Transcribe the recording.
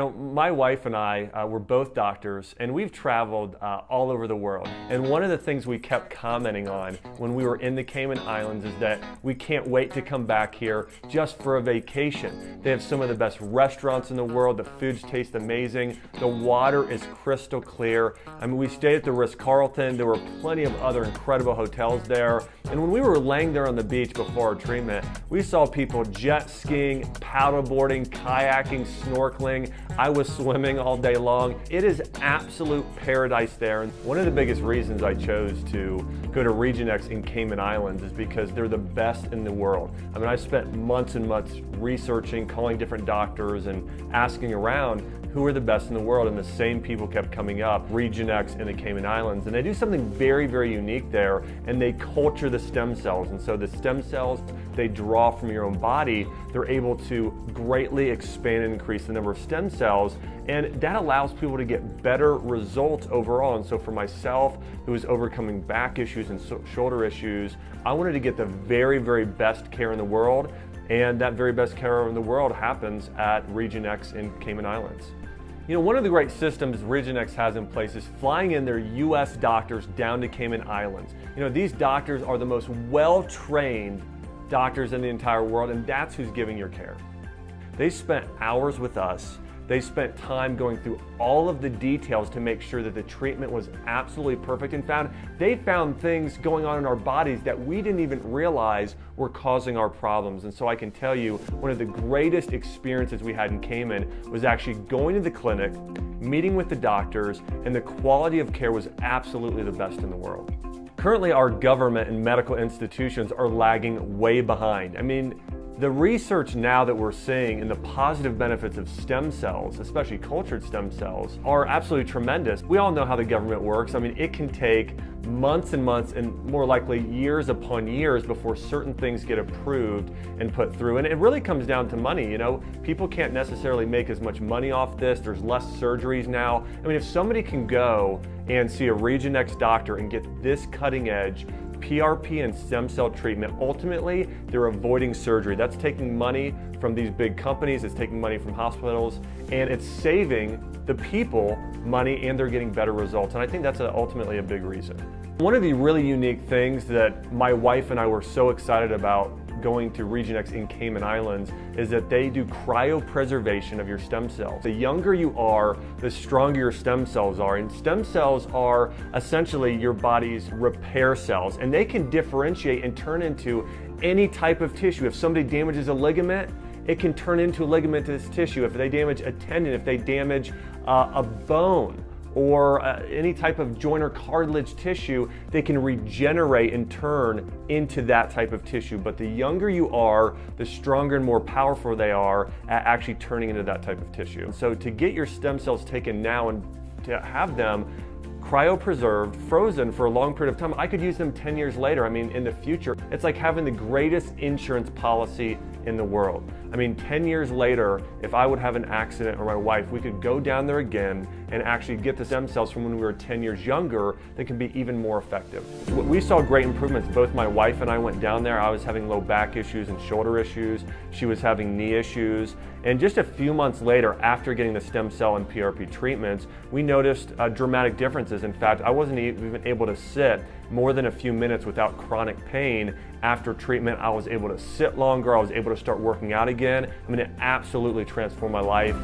My wife and I were both doctors, and we've traveled all over the world. And one of the things we kept commenting on when we were in the Cayman Islands is that we can't wait to come back here just for a vacation. They have some of the best restaurants in the world. The foods taste amazing. The water is crystal clear. I mean, we stayed at the Ritz-Carlton. There were plenty of other incredible hotels there. And when we were laying there on the beach before our treatment, we saw people jet skiing, paddleboarding, kayaking, snorkeling. I was swimming all day long. It is absolute paradise there. And one of the biggest reasons I chose to go to Regenexx in Cayman Islands is because they're the best in the world. I mean, I spent months and months researching, calling different doctors and asking around who are the best in the world, and the same people kept coming up, Regenexx in the Cayman Islands. And they do something very, very unique there, and they culture the stem cells. And so the stem cells they draw from your own body, they're able to greatly expand and increase the number of stem cells, and that allows people to get better results overall. And so for myself, who was overcoming back issues and shoulder issues, I wanted to get the very, very best care in the world, and that very best care in the world happens at Regenexx in Cayman Islands. You know, one of the great systems Regenexx has in place is flying in their US doctors down to Cayman Islands. You know, these doctors are the most well-trained doctors in the entire world, and that's who's giving your care. They spent hours with us. They spent time going through all of the details to make sure that the treatment was absolutely perfect, and they found things going on in our bodies that we didn't even realize were causing our problems. And so I can tell you, one of the greatest experiences we had in Cayman was actually going to the clinic, meeting with the doctors, and the quality of care was absolutely the best in the world. Currently, our government and medical institutions are lagging way behind. I mean, the research now that we're seeing and the positive benefits of stem cells, especially cultured stem cells, are absolutely tremendous. We all know how the government works. I mean, it can take months and months and more likely years upon years before certain things get approved and put through. And it really comes down to money. You know, people can't necessarily make as much money off this. There's less surgeries now. I mean, if somebody can go and see a Regenexx doctor and get this cutting edge PRP and stem cell treatment, ultimately they're avoiding surgery. That's taking money from these big companies, it's taking money from hospitals, and it's saving the people money, and they're getting better results. And I think that's ultimately a big reason. One of the really unique things that my wife and I were so excited about going to Regenexx in Cayman Islands is that they do cryopreservation of your stem cells. The younger you are, the stronger your stem cells are. And stem cells are essentially your body's repair cells, and they can differentiate and turn into any type of tissue. If somebody damages a ligament, it can turn into a ligamentous tissue. If they damage a tendon, if they damage a bone, or any type of joint or cartilage tissue, they can regenerate and turn into that type of tissue. But the younger you are, the stronger and more powerful they are at actually turning into that type of tissue. And so to get your stem cells taken now and to have them cryopreserved, frozen for a long period of time, I could use them 10 years later. I mean, in the future, it's like having the greatest insurance policy in the world. I mean, 10 years later, if I would have an accident or my wife, we could go down there again and actually get the stem cells from when we were 10 years younger that can be even more effective. We saw great improvements. Both my wife and I went down there. I was having low back issues and shoulder issues. She was having knee issues. And just a few months later, after getting the stem cell and PRP treatments, we noticed dramatic differences. In fact, I wasn't even able to sit more than a few minutes without chronic pain. After treatment, I was able to sit longer. I was able to start working out again. I mean, it absolutely transformed my life.